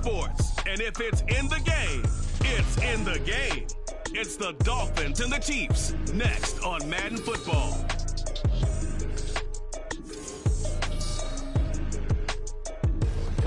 sports. And if it's in the game, it's in the game. It's the Dolphins and the Chiefs, next on Madden Football.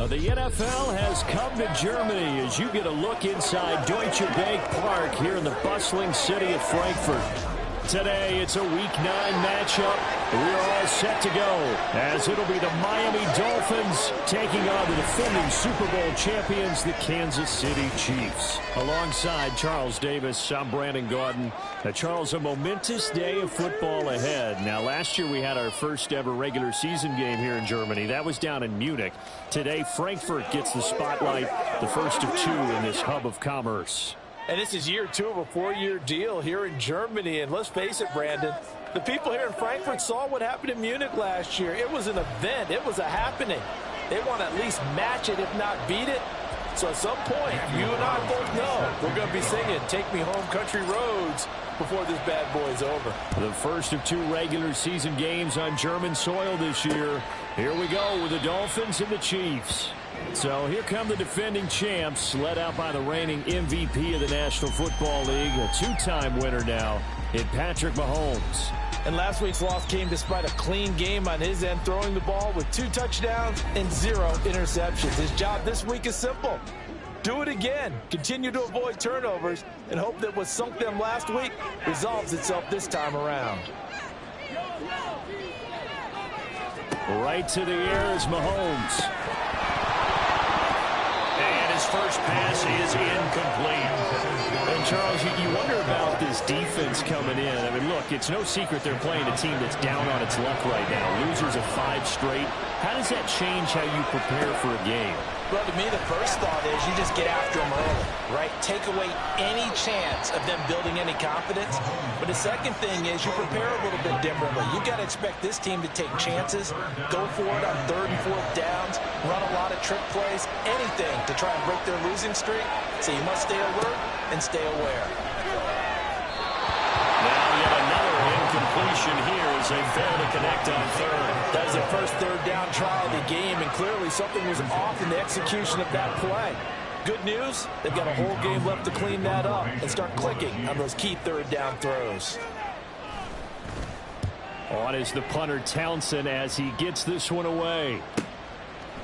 The NFL has come to Germany as you get a look inside Deutsche Bank Park here in the bustling city of Frankfurt. Today, it's a Week 9 matchup. We're all set to go as it'll be the Miami Dolphins taking on the defending Super Bowl champions, the Kansas City Chiefs. Alongside Charles Davis, I'm Brandon Gaudin. Now, Charles, a momentous day of football ahead. Now, last year we had our first ever regular season game here in Germany. That was down in Munich. Today, Frankfurt gets the spotlight, the first of two in this hub of commerce. And this is year 2 of a 4-year deal here in Germany. And let's face it, Brandon, the people here in Frankfurt saw what happened in Munich last year. It was an event. It was a happening. They want to at least match it, if not beat it. So at some point, you and I both know we're going to be singing Take Me Home Country Roads before this bad boy's over. The first of 2 regular season games on German soil this year. Here we go with the Dolphins and the Chiefs. So here come the defending champs, led out by the reigning MVP of the National Football League, a 2-time winner now in Patrick Mahomes. And last week's loss came despite a clean game on his end, throwing the ball with 2 touchdowns and 0 interceptions. His job this week is simple. Do it again. Continue to avoid turnovers and hope that what sunk them last week resolves itself this time around. Right to the air is Mahomes. His first pass is incomplete. And Charles, you wonder about this defense coming in. I mean, look, it's no secret they're playing a team that's down on its luck right now. Losers of 5 straight. How does that change how you prepare for a game? Well, to me, the first thought is you just get after them early, right? Take away any chance of them building any confidence. But the second thing is you prepare a little bit differently. You've got to expect this team to take chances, go for it on 3rd and 4th downs, run a lot of trick plays, anything to try and break their losing streak. So you must stay alert and stay aware. Now yet another incompletion here as they fail to connect on 3rd. That was their first 3rd down try of the game, and clearly something was off in the execution of that play. Good news, they've got a whole game left to clean that up and start clicking on those key 3rd down throws. On is the punter Townsend as he gets this one away.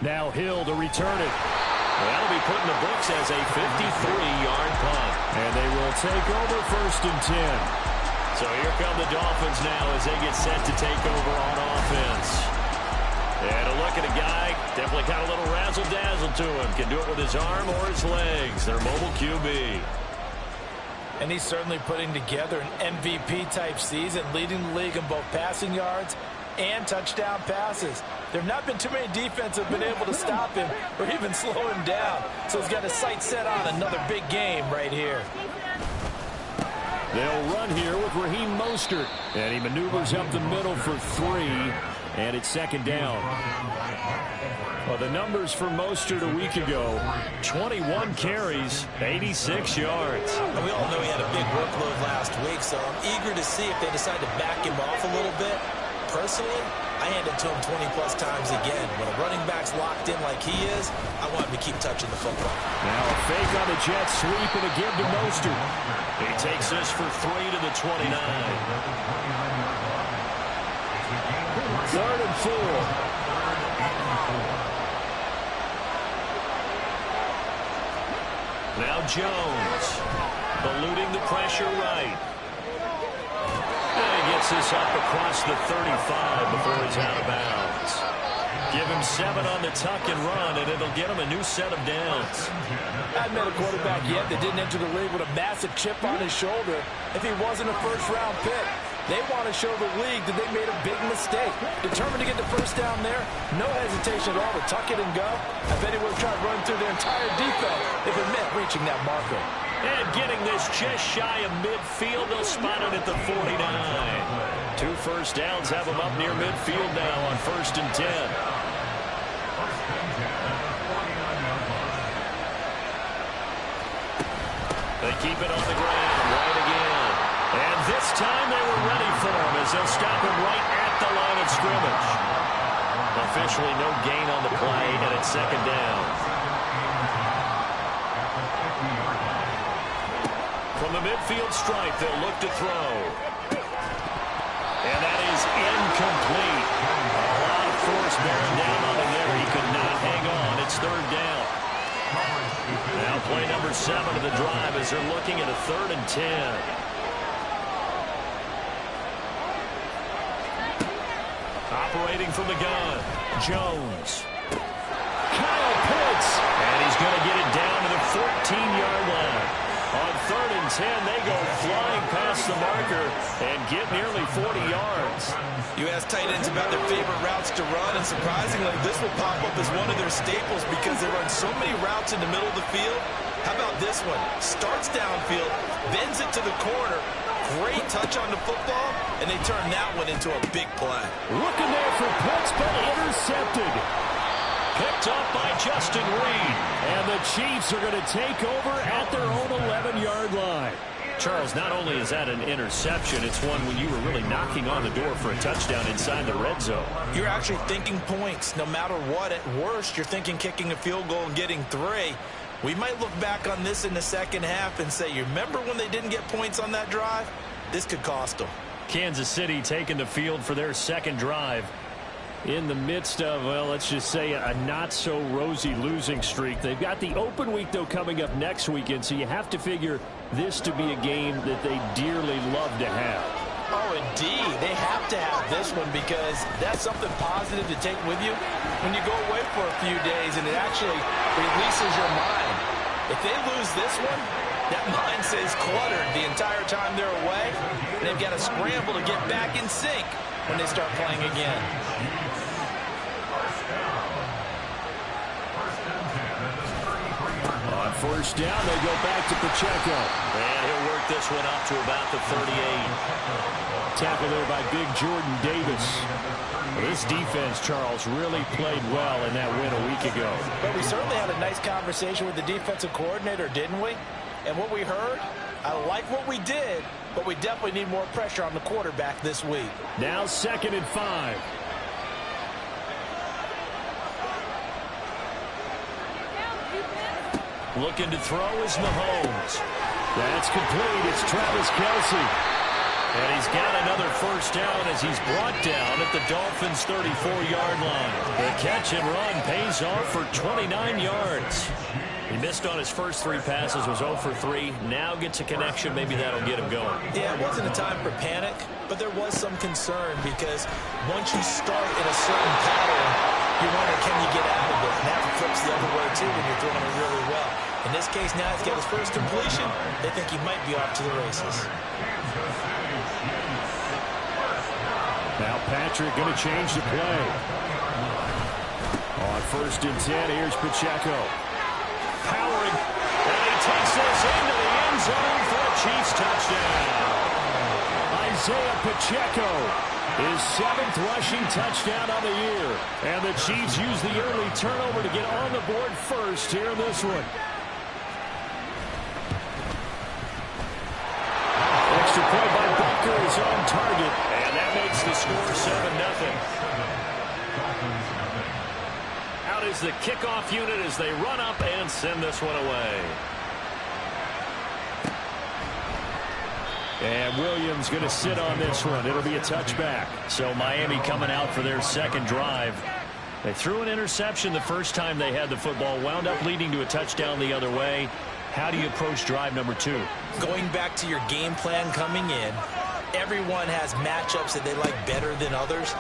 Now Hill to return it. That'll be put in the books as a 53-yard punt. And they will take over 1st and 10. So here come the Dolphins now as they get set to take over on offense. And a look at a guy, definitely got a little razzle-dazzle to him. Can do it with his arm or his legs. Their mobile QB. And he's certainly putting together an MVP-type season, leading the league in both passing yards and touchdown passes. There have not been too many defenses that have been able to stop him or even slow him down. So he's got his sights set on another big game right here. They'll run here with Raheem Mostert. And he maneuvers up the middle for 3. And it's 2nd down. Well, the numbers for Mostert a week ago, 21 carries, 86 yards. And we all know he had a big workload last week, so I'm eager to see if they decide to back him off a little bit. Personally, I hand it to him 20-plus times again. When a running back's locked in like he is, I want him to keep touching the football. Now a fake on the jet sweep and a give to Mostert. He takes this for 3 to the 29. 3rd and 4. Now Jones, eluding the pressure right. And he gets this up across the 35 before he's out of bounds. Give him 7 on the tuck and run, and it'll get him a new set of downs. I haven't met a quarterback yet that didn't enter the league with a massive chip on his shoulder if he wasn't a first-round pick. They want to show the league that they made a big mistake. Determined to get the first down there, no hesitation at all to tuck it and go. I bet he would have tried to run through their entire defense if it meant reaching that marker. And getting this just shy of midfield, they'll spot it at the 49. 2 first downs have him up near midfield now on 1st and 10. They keep it on the ground right again. And this time they were ready for him as they'll stop him right at the line of scrimmage. Officially no gain on the play, and it's 2nd down. From the midfield stripe, they'll look to throw. And that is incomplete. A lot of force bearing down on him there. He could not hang on. It's third down. Now play number 7 of the drive as they're looking at a 3rd and 10. Operating from the gun, Jones. Kyle Pitts. And he's going to get it down to the 14-yard line. On 3rd and 10, they go flying past the marker and get nearly 40 yards. You ask tight ends about their favorite routes to run, and surprisingly, this will pop up as one of their staples because they run so many routes in the middle of the field. How about this one? Starts downfield, bends it to the corner. Great touch on the football, and they turn that one into a big play. Looking there for Pitts, but intercepted. Picked up by Justin Reed. And the Chiefs are going to take over at their own 11-yard line. Charles, not only is that an interception, it's one when you were really knocking on the door for a touchdown inside the red zone. You're actually thinking points. No matter what, at worst, you're thinking kicking a field goal and getting 3. We might look back on this in the second half and say, you remember when they didn't get points on that drive? This could cost them. Kansas City taking the field for their second drive. In the midst of, well, let's just say a not-so-rosy losing streak. They've got the open week, though, coming up next weekend, so you have to figure this to be a game that they dearly love to have. Oh, indeed. They have to have this one because that's something positive to take with you when you go away for a few days, and it actually releases your mind. If they lose this one, that mind stays cluttered the entire time they're away, and they've got to scramble to get back in sync when they start playing again. On first down, they go back to Pacheco. And he'll work this one up to about the 38. Tackle there by big Jordan Davis. Well, this defense, Charles, really played well in that win a week ago. But we certainly had a nice conversation with the defensive coordinator, didn't we? And what we heard, I like what we did, but we definitely need more pressure on the quarterback this week. Now 2nd and 5. Looking to throw is Mahomes. That's complete. It's Travis Kelce. And he's got another first down as he's brought down at the Dolphins' 34-yard line. The catch and run pays off for 29 yards. He missed on his first 3 passes, was 0 for 3. Now gets a connection. Maybe that'll get him going. Yeah, it wasn't a time for panic, but there was some concern because once you start in a certain pattern, you wonder, can you get out of it? And that flips the other way, too, when you're throwing it really well. In this case, now he's got his first completion. They think he might be off to the races. Now Patrick going to change the play. On 1st and 10, here's Pacheco. Powering, and he takes this into the end zone for a Chiefs touchdown. Isaiah Pacheco, his 7th rushing touchdown on the year. And the Chiefs use the early turnover to get on the board first here in this one. Extra point by Butker is on target, and that makes the score 7-0. Out is the kickoff unit as they run up and send this one away. And Williams going to sit on this one. It'll be a touchback. So Miami coming out for their second drive. They threw an interception the first time they had the football, wound up leading to a touchdown the other way. How do you approach drive number 2? Going back to your game plan coming in, everyone has matchups that they like better than others,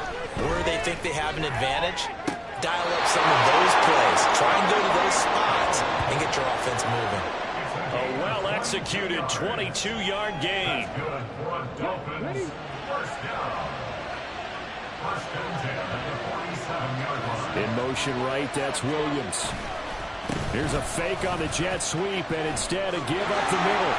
where they think they have an advantage. Dial up some of those plays. Try and go to those spots and get your offense moving. A well-executed 22-yard gain. In motion right, that's Williams. Here's a fake on the jet sweep, and instead a give up the middle.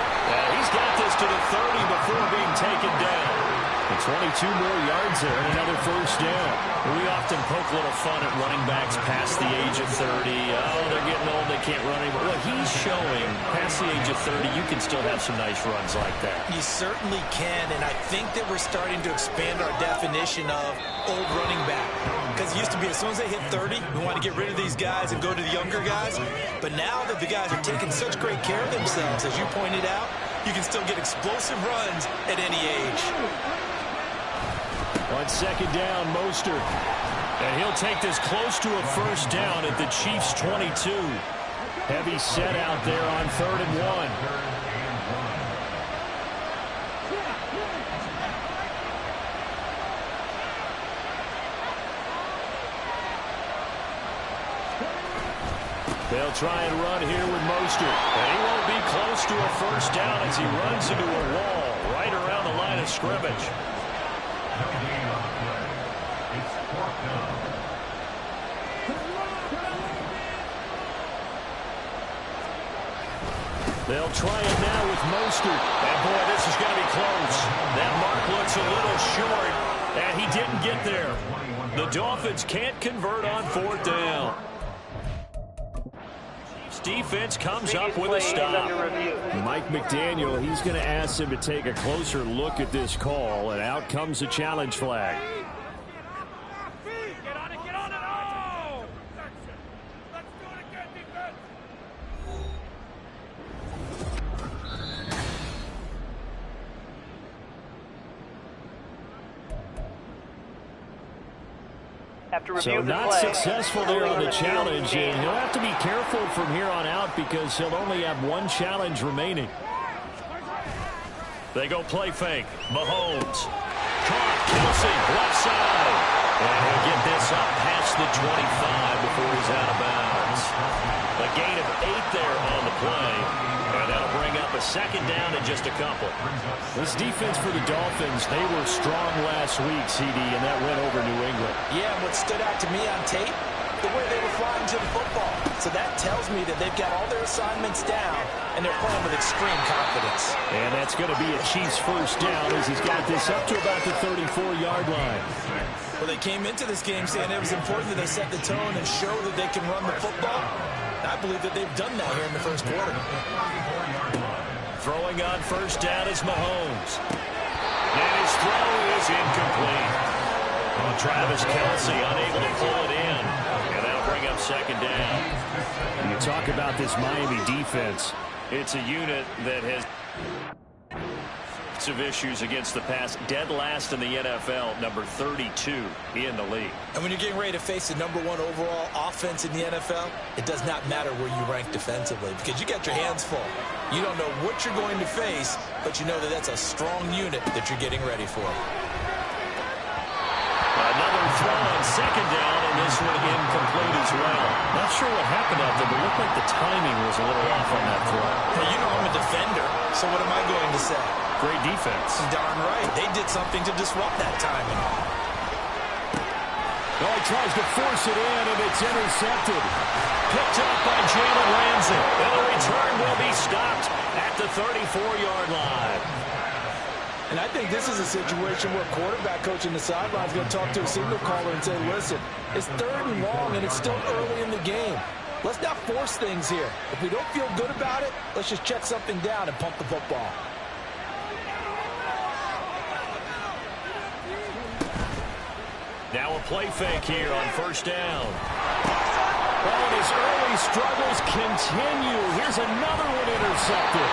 He's got this to the 30 before being taken down. And 22 more yards there and another first down. We often poke a little fun at running backs past the age of 30. Oh, they're getting old, they can't run anymore. Well, he's showing past the age of 30, you can still have some nice runs like that. You certainly can, and I think that we're starting to expand our definition of old running back. Because it used to be as soon as they hit 30, we want to get rid of these guys and go to the younger guys. But now that the guys are taking such great care of themselves, as you pointed out, you can still get explosive runs at any age. On second down, Mostert. And he'll take this close to a first down at the Chiefs' 22. Heavy set out there on 3rd and 1. They'll try and run here with Mostert. And he won't be close to a first down as he runs into a wall right around the line of scrimmage. They'll try it now with Mostert. And boy, this is going to be close. That mark looks a little short, and he didn't get there. The Dolphins can't convert on 4th down. Chiefs defense comes up with a stop. Mike McDaniel, he's going to ask him to take a closer look at this call, and out comes a challenge flag. So not successful there on the challenge, and he'll have to be careful from here on out because he'll only have one challenge remaining. They go play fake. Mahomes. Caught. Kelsey, left side. And he'll get this up past the 25 before he's out of bounds. A gain of 8 there on the play. And that'll bring up a second down in just a couple. This defense for the Dolphins, they were strong last week, CD, and that went over New England. Yeah, what stood out to me on tape, the way they were flying to the football. So that tells me that they've got all their assignments down, and they're playing with extreme confidence. And that's going to be a Chiefs first down as he's got this up to about the 34-yard line. Well, they came into this game saying it was important that they set the tone and show that they can run the football. I believe that they've done that here in the first quarter. Throwing on first down is Mahomes. And his throw is incomplete. Well, Travis Kelsey unable to pull it in. And that'll bring up second down. When you talk about this Miami defense, it's a unit that has of issues against the pass, dead last in the NFL, number 32 in the league. And when you're getting ready to face the number 1 overall offense in the NFL, it does not matter where you rank defensively because you got your hands full. You don't know what you're going to face, but you know that that's a strong unit that you're getting ready for. Another throw on second down, and this one incomplete as well. Not sure what happened out there, but it looked like the timing was a little off on that throw. Hey, you know I'm a defender, so what am I going to say? Great defense. Darn right. They did something to disrupt that timing. Oh, he tries to force it in, and it's intercepted. Picked up by Jalen Ramsey. And the return will be stopped at the 34-yard line. And I think this is a situation where quarterback coach in the sideline is going to talk to a signal caller and say, listen, it's 3rd and long, and it's still early in the game. Let's not force things here. If we don't feel good about it, let's just check something down and pump the football. Now a play fake here on first down. Well, and his early struggles continue. Here's another one intercepted.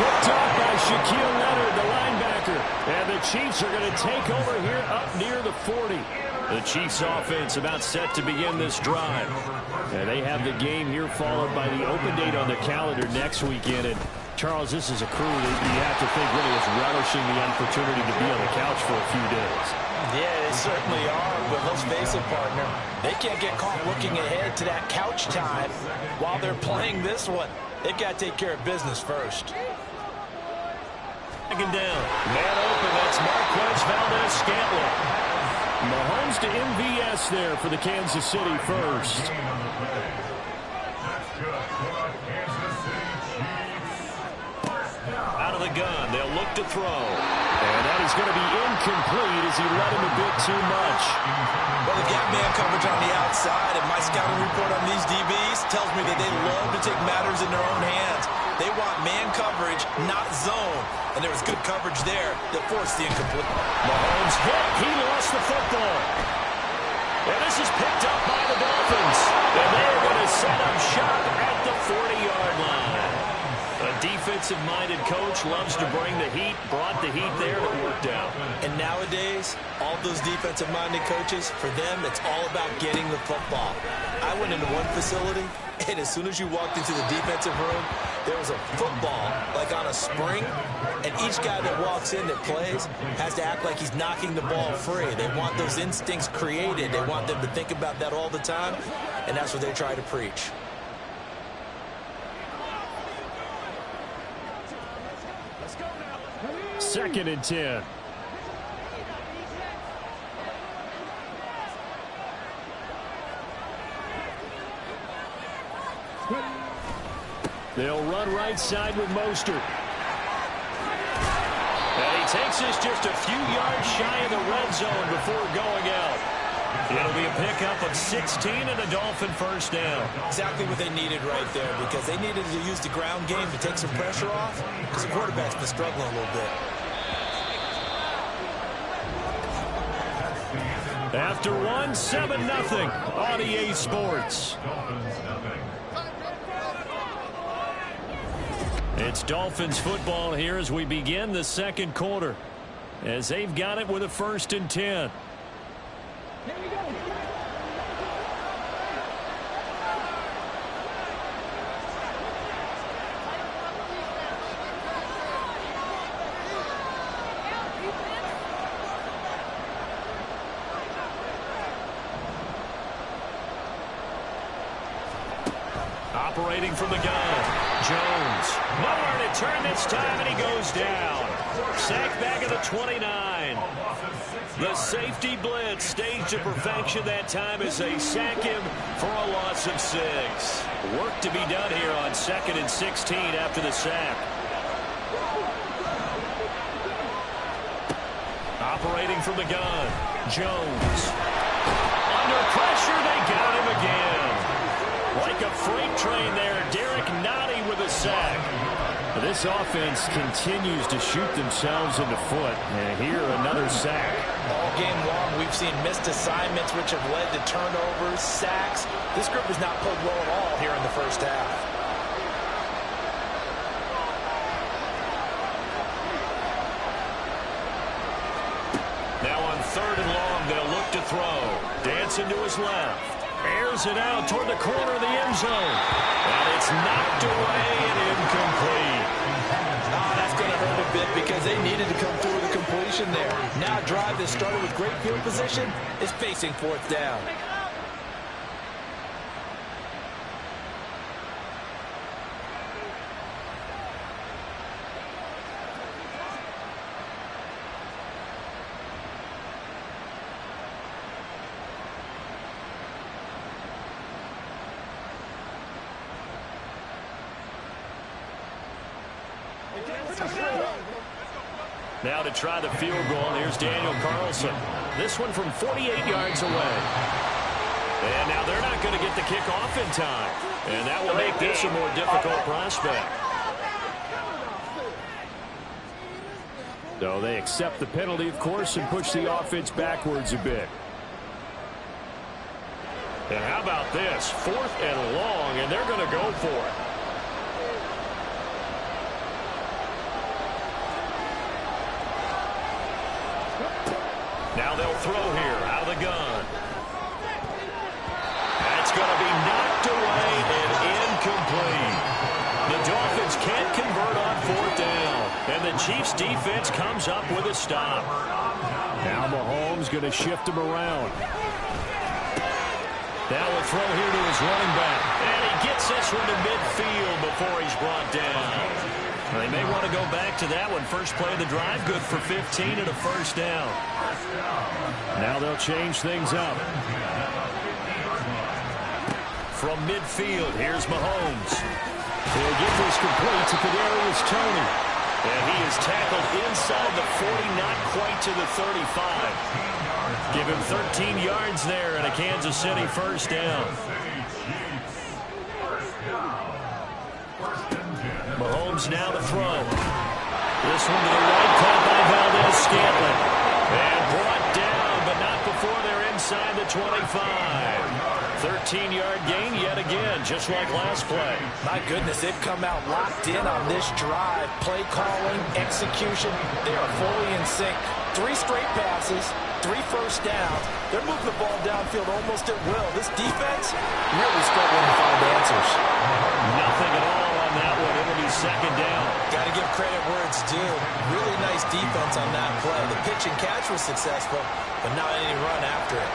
Picked up by Shaquille Leonard, the linebacker. And the Chiefs are going to take over here up near the 40. The Chiefs offense about set to begin this drive. And they have the game here followed by the open date on the calendar next weekend. And Charles, this is a crew that you have to think really is relishing the opportunity to be on the couch for a few days. Yeah, they certainly are, but let's face it, partner. They can't get caught looking ahead to that couch time while they're playing this one. They've got to take care of business first. Second down. Man open, that's Marquez Valdez-Scantling. Mahomes to MVS there for the Kansas City first. Out of the gun, they'll look to throw. And that is going to be incomplete as he led him a bit too much. Well, they've got man coverage on the outside, and my scouting report on these DBs tells me that they love to take matters in their own hands. They want man coverage, not zone. And there was good coverage there that forced the incomplete. Mahomes hit. He lost the football. And this is picked up by the Dolphins. And they're going to set up shop at the 40-yard line. A defense defensive-minded coach loves to bring the heat, brought the heat there, and it worked out. And nowadays, all those defensive-minded coaches, for them, it's all about getting the football. I went into one facility, and as soon as you walked into the defensive room, there was a football, like on a spring, and each guy that walks in that plays has to act like he's knocking the ball free. They want those instincts created. They want them to think about that all the time, and that's what they try to preach. Second and 10. They'll run right side with Mostert. And he takes us just a few yards shy of the red zone before going out. It'll be a pickup of 16 and a Dolphin first down. Exactly what they needed right there, because they needed to use the ground game to take some pressure off, because the quarterback's been struggling a little bit. After one, 7-0 on EA Sports. It's Dolphins football here as we begin the second quarter, as they've got it with a 1st and 10. Here we go. Operating from the gun, Jones. Nowhere to turn this time, and he goes down. Sacked back at the 29. The safety blitz staged to perfection that time as they sack him for a loss of 6. Work to be done here on 2nd and 16 after the sack. Operating from the gun, Jones. Under pressure, they got him again. Like a freight train there, Derek Nottie with a sack. This offense continues to shoot themselves in the foot. And here, another sack. All game long, we've seen missed assignments, which have led to turnovers, sacks. This group has not played well at all here in the first half. Now on 3rd and long, they'll look to throw. Dancing to his left. Airs it out toward the corner of the end zone. And it's knocked away and incomplete. Oh, that's going to hurt a bit because they needed to come through with a completion there. Now a drive that started with great field position is facing 4th down. Now to try the field goal, here's Daniel Carlson. This one from 48 yards away. And now they're not going to get the kickoff in time. And that will make this a more difficult prospect. So they accept the penalty, of course, and push the offense backwards a bit. And how about this? 4th and long, and they're going to go for it. Now they'll throw here out of the gun. That's going to be knocked away and incomplete. The Dolphins can't convert on 4th down. And the Chiefs defense comes up with a stop. Now Mahomes going to shift him around. Now a throw here to his running back. And he gets this one to midfield before he's brought down. They may want to go back to that one. First play of the drive, good for 15 and a 1st down. Now they'll change things up. From midfield, here's Mahomes. He'll get this complete to Kadarius Toney. And he is tackled inside the 40, not quite to the 35. Give him 13 yards there and a Kansas City 1st down. Mahomes now to throw. This one to the right, caught by Valdez-Scantling. And brought down, but not before they're inside the 25. 13-yard gain yet again, just like last play. My goodness, they've come out locked in on this drive. Play calling, execution, they are fully in sync. 3 straight passes, 3 first downs. They're moving the ball downfield almost at will. This defense really struggling to find answers. Nothing at all on that one. It'll be second down. Got to give credit where it's due. Really nice defense on that play. The pitch and catch was successful, but not any run after it.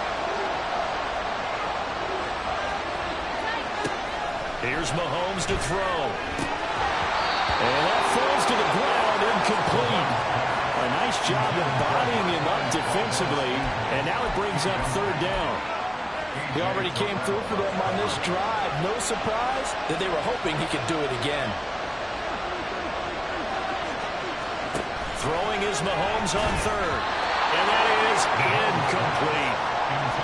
Here's Mahomes to throw. And that falls to the ground, incomplete. A nice job of bodying him up defensively, and now it brings up third down. He already came through for them on this drive. No surprise that they were hoping he could do it again. Throwing is Mahomes on third. And that is incomplete.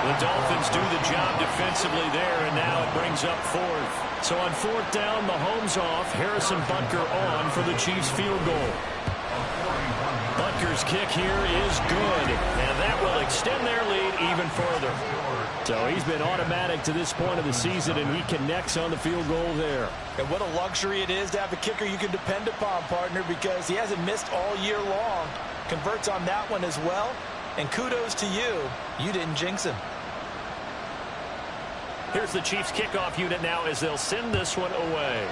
The Dolphins do the job defensively there, and now it brings up fourth. So on fourth down, Mahomes off, Harrison Butker on for the Chiefs field goal. Butker's kick here is good, and that will extend their lead even further. So he's been automatic to this point of the season, and he connects on the field goal there. And what a luxury it is to have a kicker you can depend upon, partner, because he hasn't missed all year long. Converts on that one as well, and kudos to you. You didn't jinx him. Here's the Chiefs kickoff unit now as they'll send this one away.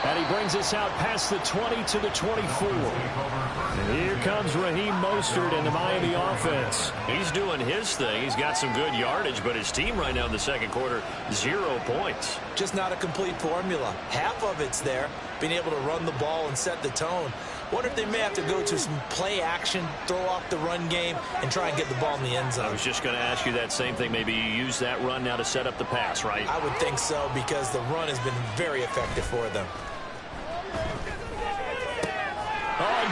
And he brings us out past the 20 to the 24. And here comes Raheem Mostert and the Miami offense. He's doing his thing. He's got some good yardage, but his team right now in the second quarter, 0 points. Just not a complete formula. Half of it's there, being able to run the ball and set the tone. Wonder if they may have to go to some play action, throw off the run game, and try and get the ball in the end zone. I was just going to ask you that same thing. Maybe you use that run now to set up the pass, right? I would think so, because the run has been very effective for them.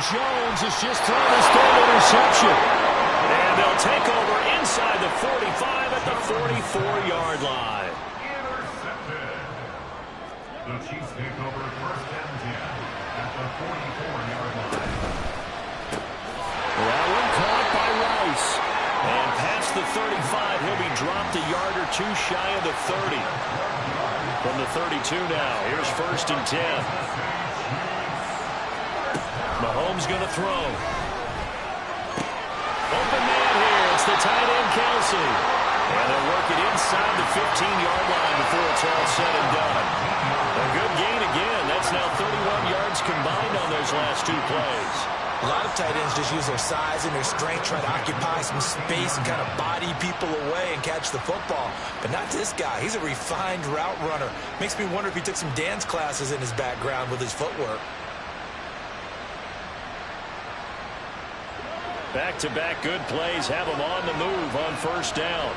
Jones has just thrown his third interception. And they'll take over inside the 45 at the 44-yard line. Intercepted. The Chiefs take over first and 10 at the 44-yard line. That one caught by Rice. And past the 35, he'll be dropped a yard or two shy of the 30. From the 32 now, here's first and 10. Mahomes going to throw. Open man here. It's the tight end, Kelsey. And they'll work it inside the 15-yard line before it's all said and done. A good gain again. That's now 31 yards combined on those last 2 plays. A lot of tight ends just use their size and their strength, try to occupy some space and kind of body people away and catch the football. But not this guy. He's a refined route runner. Makes me wonder if he took some dance classes in his background with his footwork. Back-to-back good plays have him on the move on first down.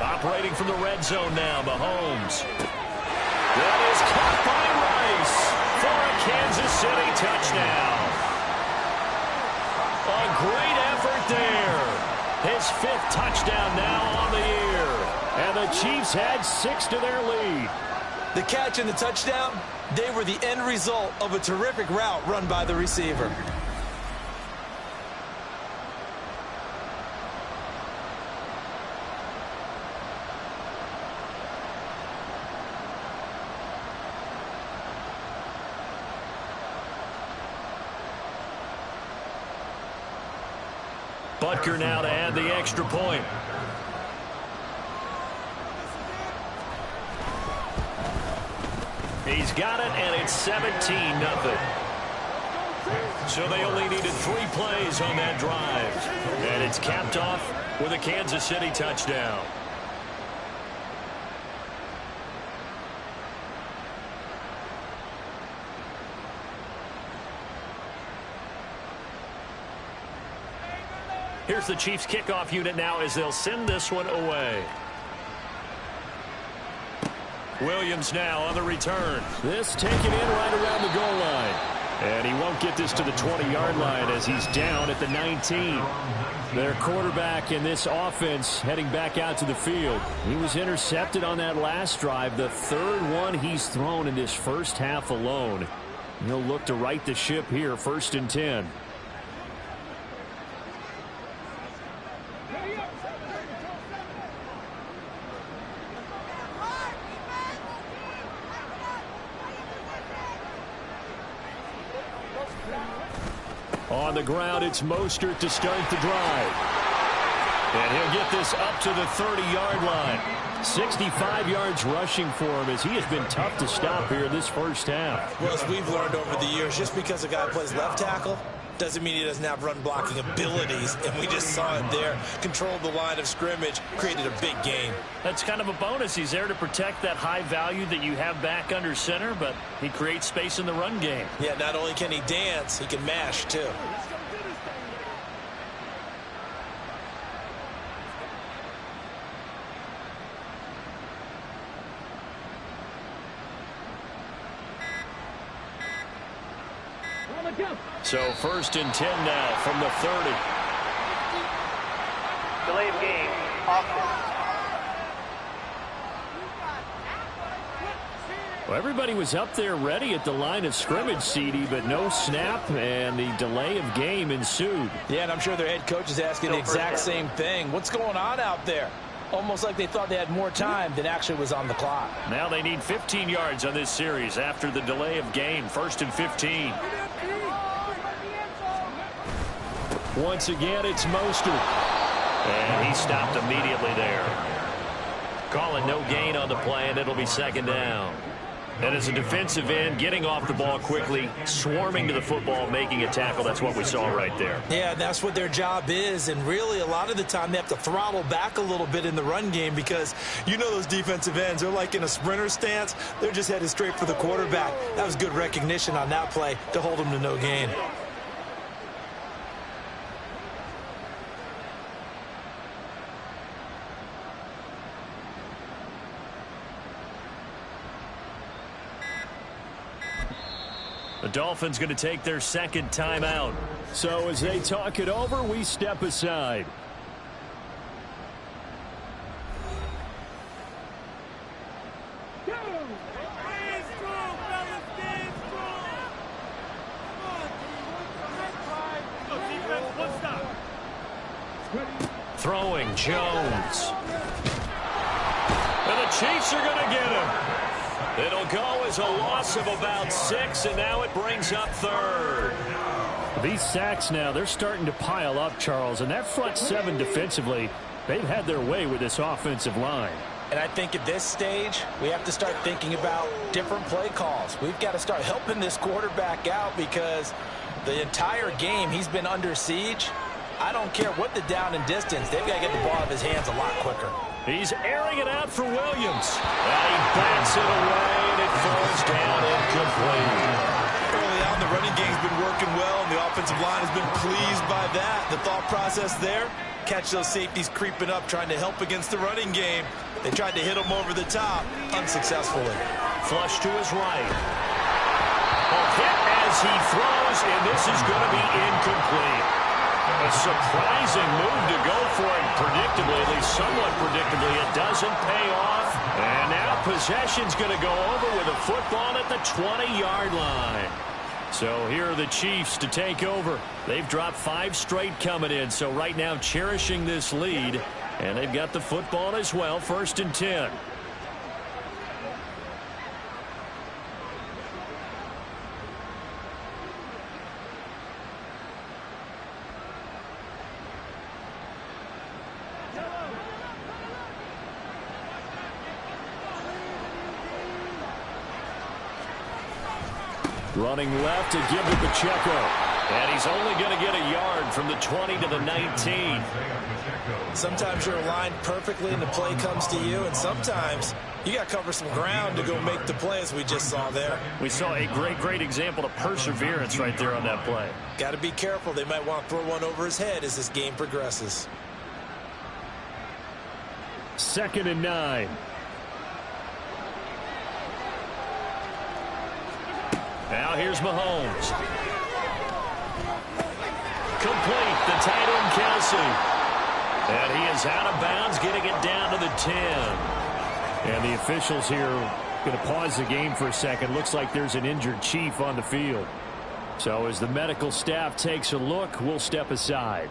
Operating from the red zone now, Mahomes. That is caught by Rice for a Kansas City touchdown. A great effort there. His 5th touchdown now on the year. And the Chiefs had 6 to their lead. The catch and the touchdown, they were the end result of a terrific route run by the receiver. Butker now to add the extra point. He's got it, and it's 17-0. So they only needed 3 plays on that drive. And it's capped off with a Kansas City touchdown. Here's the Chiefs kickoff unit now as they'll send this one away. Williams now on the return. This taken in right around the goal line. And he won't get this to the 20-yard line as he's down at the 19. Their quarterback in this offense heading back out to the field. He was intercepted on that last drive, the 3rd one he's thrown in this first half alone. He'll look to right the ship here, first and 10. On the ground, it's Mostert to start the drive. And he'll get this up to the 30-yard line. 65 yards rushing for him as he has been tough to stop here in this first half. Well, as we've learned over the years, just because a guy plays left tackle doesn't mean he doesn't have run blocking abilities, and we just saw it there. Controlled the line of scrimmage, created a big gain. That's kind of a bonus. He's there to protect that high value that you have back under center, but he creates space in the run game. Yeah, not only can he dance, he can mash too. So 1st and 10 now from the 30. Delay of game. Well, everybody was up there ready at the line of scrimmage, CD, but no snap, and the delay of game ensued. Yeah, and I'm sure their head coach is asking the exact same thing. What's going on out there? Almost like they thought they had more time than actually was on the clock. Now they need 15 yards on this series after the delay of game. 1st and 15. Once again, it's Mostert. And he stopped immediately there. Calling no gain on the play, and it'll be 2nd down. And as a defensive end, getting off the ball quickly, swarming to the football, making a tackle, that's what we saw right there. Yeah, that's what their job is, and really a lot of the time they have to throttle back a little bit in the run game because you know those defensive ends, they're like in a sprinter stance. They're just headed straight for the quarterback. That was good recognition on that play to hold them to no gain. The Dolphins going to take their 2nd timeout. So as they talk it over, we step aside. Throwing Jones. And the Chiefs are going to get him. It'll go as a loss of about 6, and now it brings up 3rd. These sacks now, they're starting to pile up, Charles, and that front 7 defensively, they've had their way with this offensive line. And I think at this stage, we have to start thinking about different play calls. We've got to start helping this quarterback out because the entire game he's been under siege. I don't care what the down and distance, they've got to get the ball out of his hands a lot quicker. He's airing it out for Williams. And he bats it away, and it falls down incomplete. Early on, the running game's been working well, and the offensive line has been pleased by that. The thought process there, catch those safeties creeping up, trying to help against the running game. They tried to hit him over the top, unsuccessfully. Flush to his right. A hit as he throws, and this is going to be incomplete. A surprising move to go for it predictably, at least somewhat predictably. It doesn't pay off. And now possession's going to go over with a football at the 20-yard line. So here are the Chiefs to take over. They've dropped 5 straight coming in, so right now cherishing this lead. And they've got the football as well, 1st and 10. Running left to give to Pacheco. And he's only going to get a yard from the 20 to the 19. Sometimes you're aligned perfectly and the play comes to you, and sometimes you got to cover some ground to go make the play, as we just saw there. We saw a great example of perseverance right there on that play. Got to be careful. They might want to throw one over his head as this game progresses. 2nd and 9. Now here's Mahomes. Complete, the tight end Kelsey. And he is out of bounds, getting it down to the 10. And the officials here going to pause the game for a second. Looks like there's an injured Chief on the field. So as the medical staff takes a look, we'll step aside.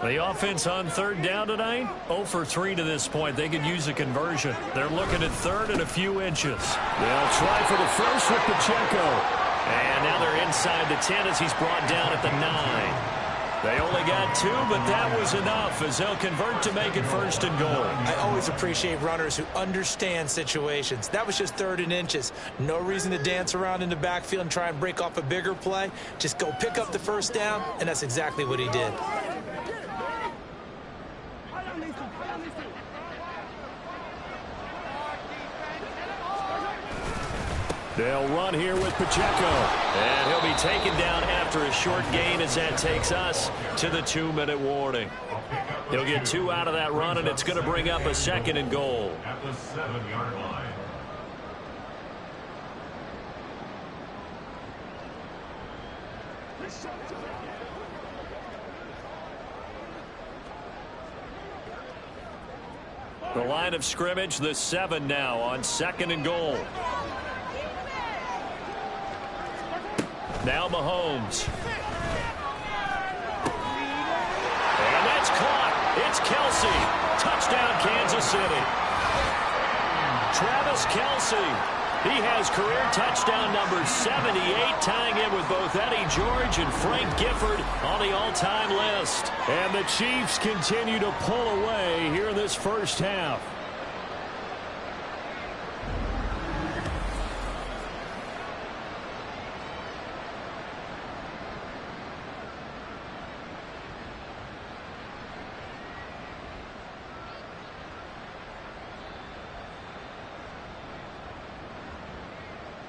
The offense on third down tonight, 0 for 3 to this point. They could use a conversion. They're looking at third and a few inches. They'll try for the first with Pacheco. And now they're inside the 10 as he's brought down at the 9. They only got 2, but that was enough as they'll convert to make it first and goal. I always appreciate runners who understand situations. That was just third and inches. No reason to dance around in the backfield and try and break off a bigger play. Just go pick up the first down, and that's exactly what he did. They'll run here with Pacheco. And he'll be taken down after a short gain as that takes us to the 2-minute warning. He'll get 2 out of that run, and it's going to bring up a second and goal. At the 7-yard line. The line of scrimmage, the 7 now on second and goal. Now Mahomes. And that's caught. It's Kelsey. Touchdown, Kansas City. Travis Kelsey. He has career touchdown number 78, tying it with both Eddie George and Frank Gifford on the all-time list. And the Chiefs continue to pull away here in this first half.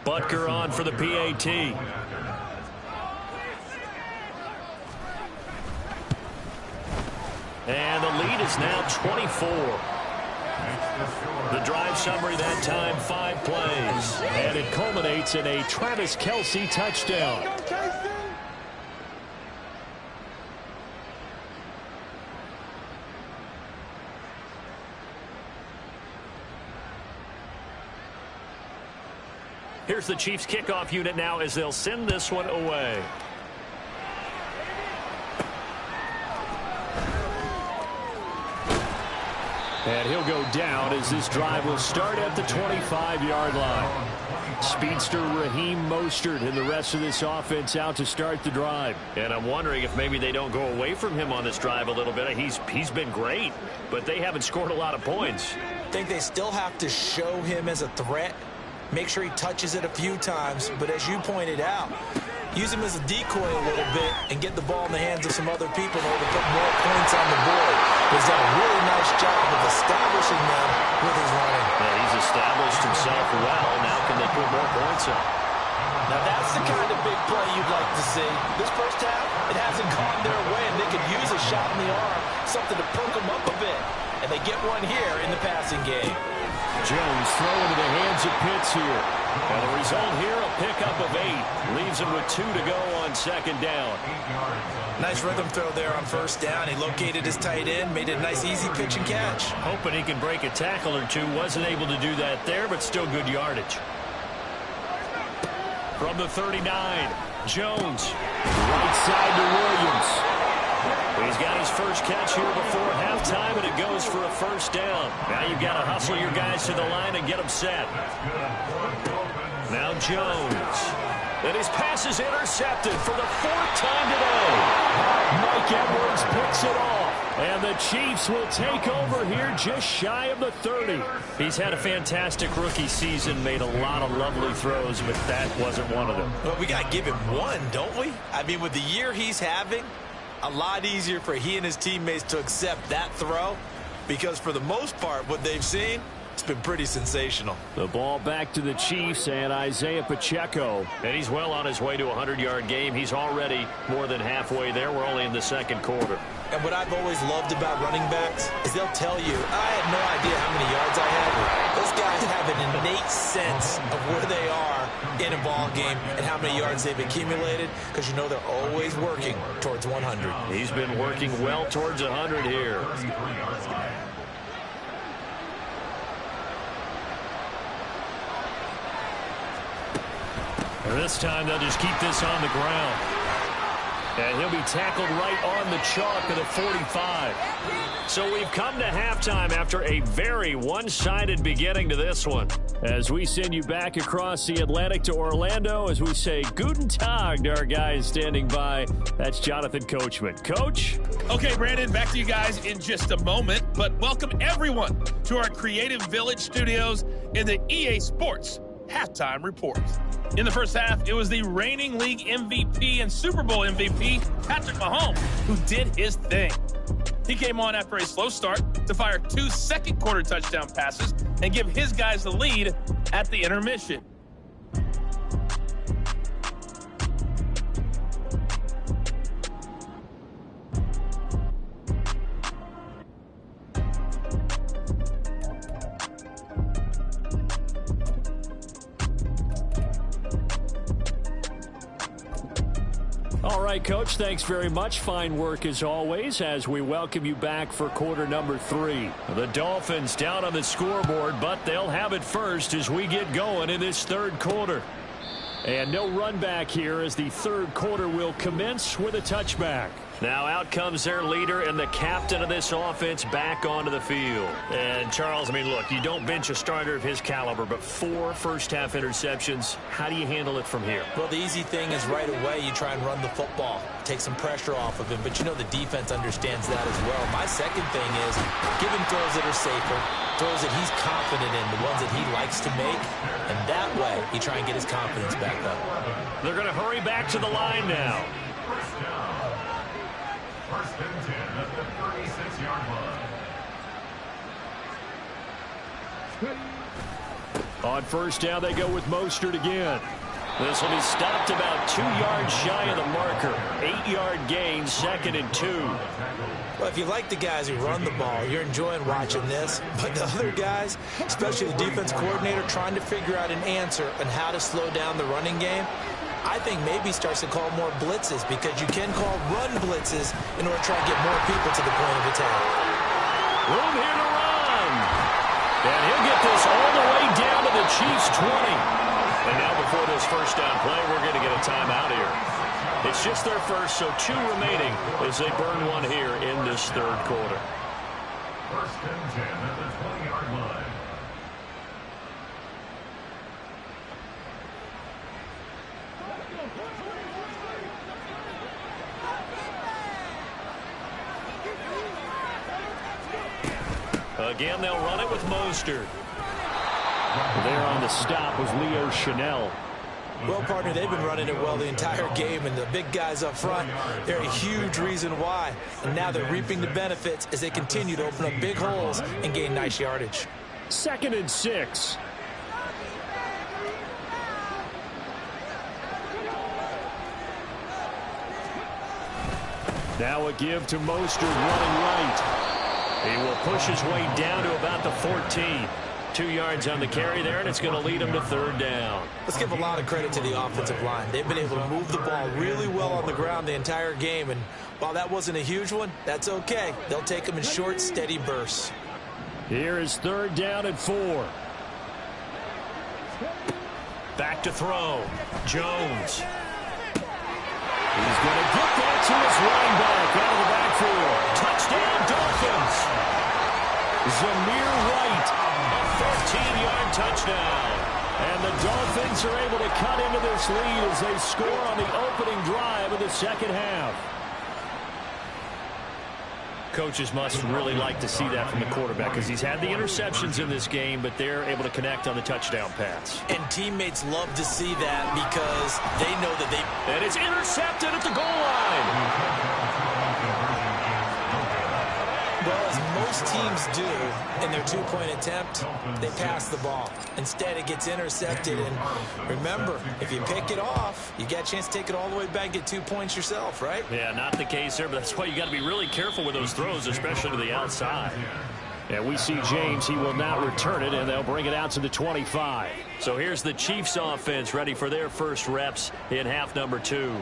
Butker on for the PAT. And the lead is now 24. The drive summary that time, 5 plays. And it culminates in a Travis Kelsey touchdown. Here's the Chiefs kickoff unit now as they'll send this one away. And he'll go down as this drive will start at the 25-yard line. Speedster Raheem Mostert and the rest of this offense out to start the drive. And I'm wondering if maybe they don't go away from him on this drive a little bit. He's been great, but they haven't scored a lot of points. I think they still have to show him as a threat. Make sure he touches it a few times, but as you pointed out, use him as a decoy a little bit and get the ball in the hands of some other people in order to put more points on the board. He's done a really nice job of establishing them with his running. Yeah, he's established himself well. Now can they put more points up? Now that's the kind of big play you'd like to see. This first half, it hasn't gone their way, and they could use a shot in the arm, something to perk them up a bit. And they get one here in the passing game. Jones throw into the hands of Pitts here. And the result here, a pickup of 8. Leaves him with 2 to go on second down. Nice rhythm throw there on first down. He located his tight end, made it a nice easy pitch and catch. Hoping he can break a tackle or two. Wasn't able to do that there, but still good yardage. From the 39, Jones. Right side to Williams. He's got his first catch here before halftime, and it goes for a first down. Now you've got to hustle your guys to the line and get them set. Now Jones. And his pass is intercepted for the 4th time today. Mike Edwards picks it off. And the Chiefs will take over here just shy of the 30. He's had a fantastic rookie season, made a lot of lovely throws, but that wasn't one of them. Well, we got to give him one, don't we? I mean, with the year he's having, a lot easier for he and his teammates to accept that throw, because for the most part, what they've seen, it's been pretty sensational. The ball back to the Chiefs and Isaiah Pacheco. And he's well on his way to a 100-yard game. He's already more than halfway there. We're only in the second quarter. And what I've always loved about running backs is they'll tell you, I had no idea how many yards I had. Those guys have an innate sense of where they are in a ball game and how many yards they've accumulated, because you know they're always working towards 100. He's been working well towards 100 here. This time they'll just keep this on the ground. And he'll be tackled right on the chalk at the 45. So we've come to halftime after a very one-sided beginning to this one. As we send you back across the Atlantic to Orlando, as we say Guten Tag to our guys standing by. That's Jonathan Coachman. Coach? Okay, Brandon, back to you guys in just a moment. But welcome everyone to our Creative Village studios in the EA Sports Halftime Report. In the first half, it was the reigning league MVP and Super Bowl MVP, Patrick Mahomes, who did his thing. He came on after a slow start to fire 2 second-quarter touchdown passes and give his guys the lead at the intermission. All right, Coach, thanks very much. Fine work as always as we welcome you back for quarter number 3. The Dolphins down on the scoreboard, but they'll have it first as we get going in this third quarter. And no run back here as the third quarter will commence with a touchback. Now out comes their leader and the captain of this offense back onto the field. And Charles, I mean, look, you don't bench a starter of his caliber, but 4 first-half interceptions. How do you handle it from here? Well, the easy thing is right away you try and run the football, take some pressure off of him, but you know the defense understands that as well. My second thing is give him throws that are safer, throws that he's confident in, the ones that he likes to make, and that way you try and get his confidence back up. They're going to hurry back to the line now. First and 10 at the 36-yard line. On first down, they go with Mostert again. This will be stopped about 2 yards shy of the marker. 8-yard gain, 2nd and 2. Well, if you like the guys who run the ball, you're enjoying watching this. But the other guys, especially the defense coordinator, trying to figure out an answer on how to slow down the running game, I think maybe starts to call more blitzes, because you can call run blitzes in order to try and get more people to the point of attack. Room here to run. And he'll get this all the way down to the Chiefs' 20. And now before this first down play, we're going to get a timeout here. It's just their first, so 2 remaining as they burn one here in this third quarter. First and 10 at the 20-yard line. Again, they'll run it with Mostert. There on the stop was Leo Chanel. Well, partner, they've been running it well the entire game, and the big guys up front, they're a huge reason why. And now they're reaping the benefits as they continue to open up big holes and gain nice yardage. 2nd and 6. Now a give to Mostert running right. He will push his way down to about the 14. 2 yards on the carry there, and it's going to lead him to third down. Let's give a lot of credit to the offensive line. They've been able to move the ball really well on the ground the entire game, and while that wasn't a huge one, that's okay. They'll take them in short, steady bursts. Here is third down and 4. Back to throw. Jones. He's going to get that to his running back out of the backfield. Touchdown, Dolphins. Zamir White, a 15-yard touchdown. And the Dolphins are able to cut into this lead as they score on the opening drive of the second half. Coaches must really like to see that from the quarterback, because he's had the interceptions in this game, but they're able to connect on the touchdown pass. And teammates love to see that, because they know that they... And it's intercepted at the goal line. Well, as most teams do in their 2-point attempt, they pass the ball. Instead, it gets intercepted. And remember, if you pick it off, you get a chance to take it all the way back and get 2 points yourself, right? Yeah, not the case there, but that's why you got to be really careful with those throws, especially to the outside. And we see James, he will not return it, and they'll bring it out to the 25. So here's the Chiefs offense ready for their first reps in half number 2.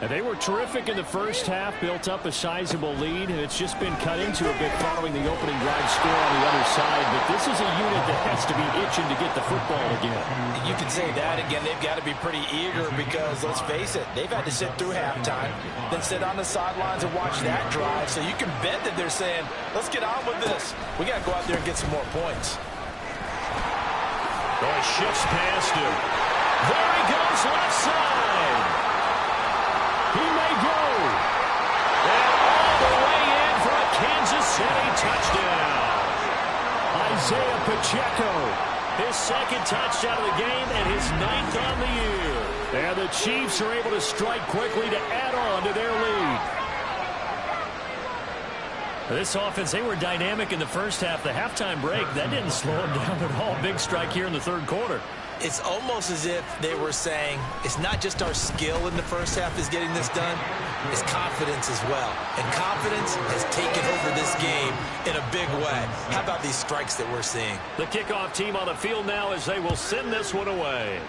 And they were terrific in the first half, built up a sizable lead, and it's just been cut into a bit following the opening drive score on the other side. But this is a unit that has to be itching to get the football again. You can say that again. They've got to be pretty eager because, let's face it, they've had to sit through halftime, then sit on the sidelines and watch that drive. So you can bet that they're saying, let's get on with this. We got to go out there and get some more points. Boy, shifts past him. There he goes, left side. He may go. And all the way in for a Kansas City touchdown. Isaiah Pacheco, his second touchdown of the game and his 9th on the year. And the Chiefs are able to strike quickly to add on to their lead. This offense, they were dynamic in the first half. The halftime break, that didn't slow them down at all. Big strike here in the third quarter. It's almost as if they were saying, it's not just our skill in the first half is getting this done, it's confidence as well. And confidence has taken over this game in a big way. How about these strikes that we're seeing? The kickoff team on the field now as they will send this one away.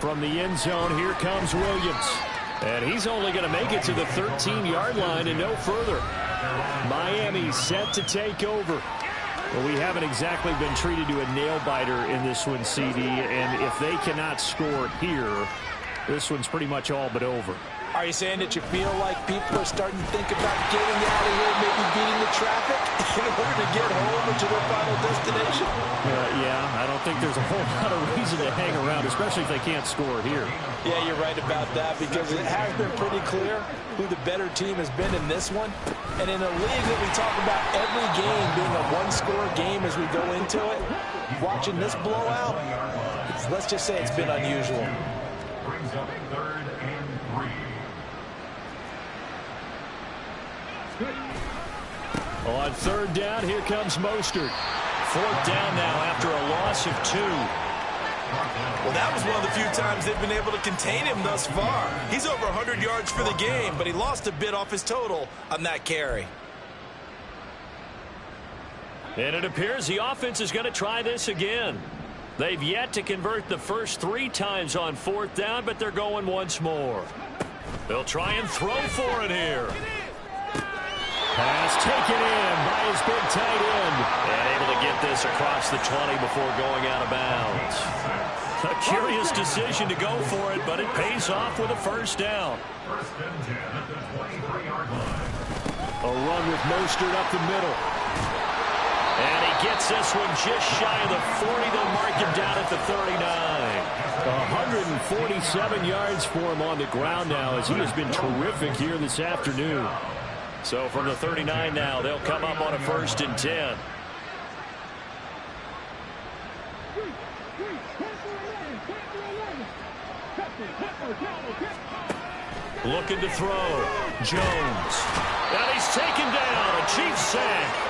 From the end zone, here comes Williams. And he's only going to make it to the 13-yard line and no further. Miami set to take over. Well, we haven't exactly been treated to a nail-biter in this one, CD, and if they cannot score here, this one's pretty much all but over. Are you saying that you feel like people are starting to think about getting out of here, maybe beating the traffic in order to get home or to their final destination? Yeah, I don't think there's a whole lot of reason to hang around, especially if they can't score here. Yeah, you're right about that because it has been pretty clear who the better team has been in this one. And in a league that we talk about every game being a one-score game as we go into it, watching this blowout, let's just say it's been unusual. Brings up 3rd and 3. On 3rd down, here comes Mostert. 4th down now after a loss of 2. Well, that was one of the few times they've been able to contain him thus far. He's over 100 yards for the game, but he lost a bit off his total on that carry. And it appears the offense is going to try this again. They've yet to convert the first 3 times on 4th down, but they're going once more. They'll try and throw for it here. Pass taken in by his big tight end. And able to get this across the 20 before going out of bounds. A curious decision to go for it, but it pays off with a first down. 1st and 10 at the 23-yard line. A run with Mostert up the middle. And he gets this one just shy of the 40. They'll mark him down at the 39. 147 yards for him on the ground now as he has been terrific here this afternoon. So from the 39 now, they'll come up on a 1st and 10. Looking to throw. Jones. And he's taken down. A Chiefs sack.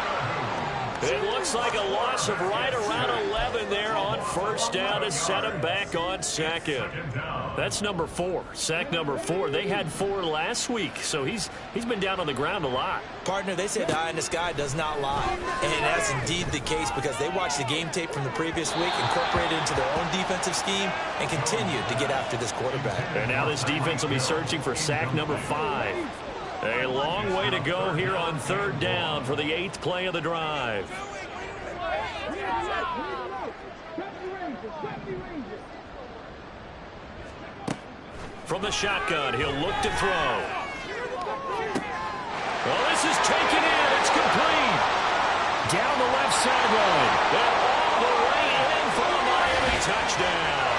It looks like a loss of right around 11 there on 1st down to set him back on 2nd. That's number 4, sack number 4. They had 4 last week, so he's been down on the ground a lot. Partner, they say the eye in the sky does not lie. And that's indeed the case because they watched the game tape from the previous week, incorporated it into their own defensive scheme, and continued to get after this quarterback. And now this defense will be searching for sack number 5. A long way to go here on 3rd down for the 8th play of the drive. From the shotgun, he'll look to throw. Well, this is taken in. It's complete. Down the left sideline. And all the way in for a Miami touchdown.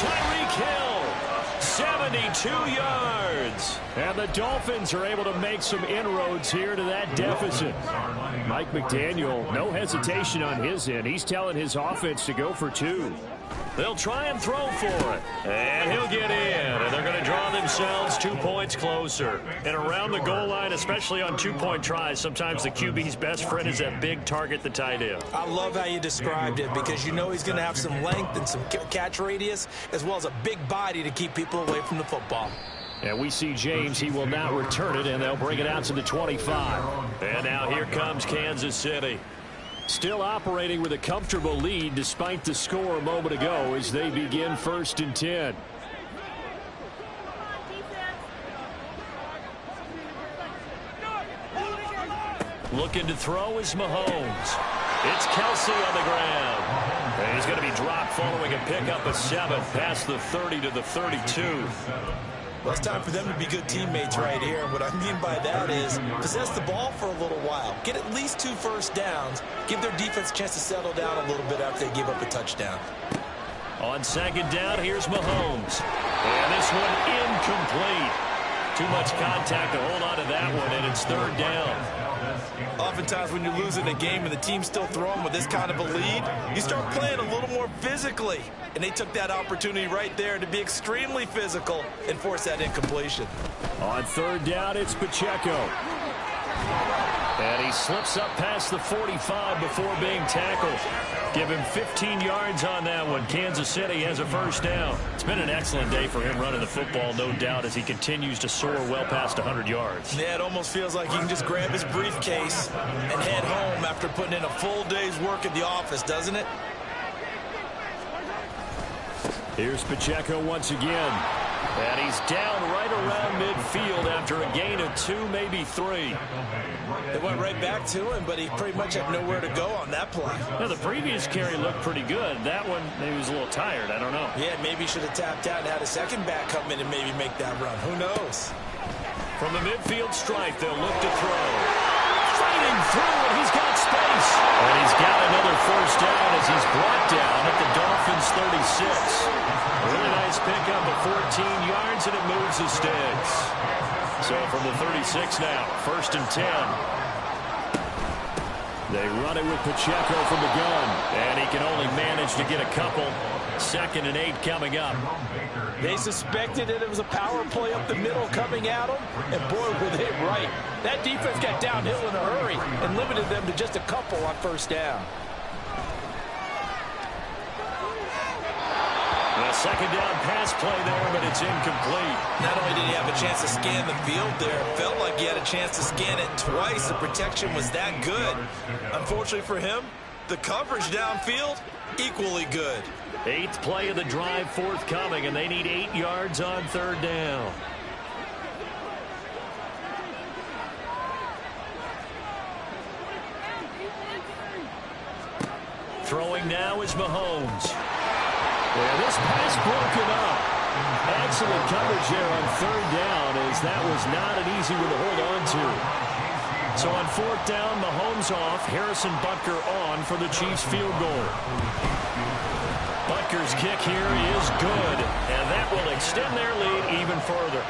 Tyreek Hill, 72 yards. And the Dolphins are able to make some inroads here to that deficit. Mike McDaniel, no hesitation on his end. He's telling his offense to go for 2. They'll try and throw for it. And he'll get in. And they're going to draw themselves 2 points closer. And around the goal line, especially on 2-point tries, sometimes the QB's best friend is that big target, the tight end. I love how you described it because you know he's going to have some length and some catch radius as well as a big body to keep people away from the football. And we see James. He will now return it, and they'll bring it out to the 25. And now here comes Kansas City. Still operating with a comfortable lead despite the score a moment ago as they begin 1st and 10. Looking to throw is Mahomes. It's Kelsey on the ground. And he's going to be dropped following a pickup of 7 past the 30 to the 32. Well, it's time for them to be good teammates right here. And what I mean by that is possess the ball for a little while. Get at least 2 first downs. Give their defense a chance to settle down a little bit after they give up a touchdown. On 2nd down, here's Mahomes. And this one incomplete. Too much contact to hold on to that one, and it's 3rd down. Oftentimes when you're losing a game and the team's still throwing with this kind of a lead, you start playing a little more physically. And they took that opportunity right there to be extremely physical and force that incompletion. On 3rd down, it's Pacheco. And he slips up past the 45 before being tackled. Give him 15 yards on that one. Kansas City has a 1st down. It's been an excellent day for him running the football, no doubt, as he continues to soar well past 100 yards. Yeah, it almost feels like he can just grab his briefcase and head home after putting in a full day's work at the office, doesn't it? Here's Pacheco once again. And he's down right around midfield after a gain of 2, maybe 3. They went right back to him, but he pretty much had nowhere to go on that play. Now, the previous carry looked pretty good. That one, maybe he was a little tired. I don't know. Yeah, maybe he should have tapped out and had a second back come in and maybe make that run. Who knows? From the midfield stripe, they'll look to throw. Fighting through, and he's got space. And he's got another 1st down as he's brought down at the Dolphins' 36. Really nice pickup of 14 yards, and it moves the sticks. So from the 36 now, 1st and 10. They run it with Pacheco from the gun, and he can only manage to get a couple. 2nd and 8 coming up. They suspected that it was a power play up the middle coming at them, and boy, were they right. That defense got downhill in a hurry and limited them to just a couple on 1st down. A 2nd down pass play there, but it's incomplete. Not only did he have a chance to scan the field there, it felt like he had a chance to scan it twice. The protection was that good. Unfortunately for him, the coverage downfield, equally good. 8th play of the drive forthcoming, and they need 8 yards on 3rd down. Throwing now is Mahomes. Well, this pass broken up. Excellent coverage there on 3rd down, as that was not an easy one to hold on to. So on 4th down, Mahomes off, Harrison Butker on for the Chiefs field goal. Butker's kick here is good, and that will extend their lead even further.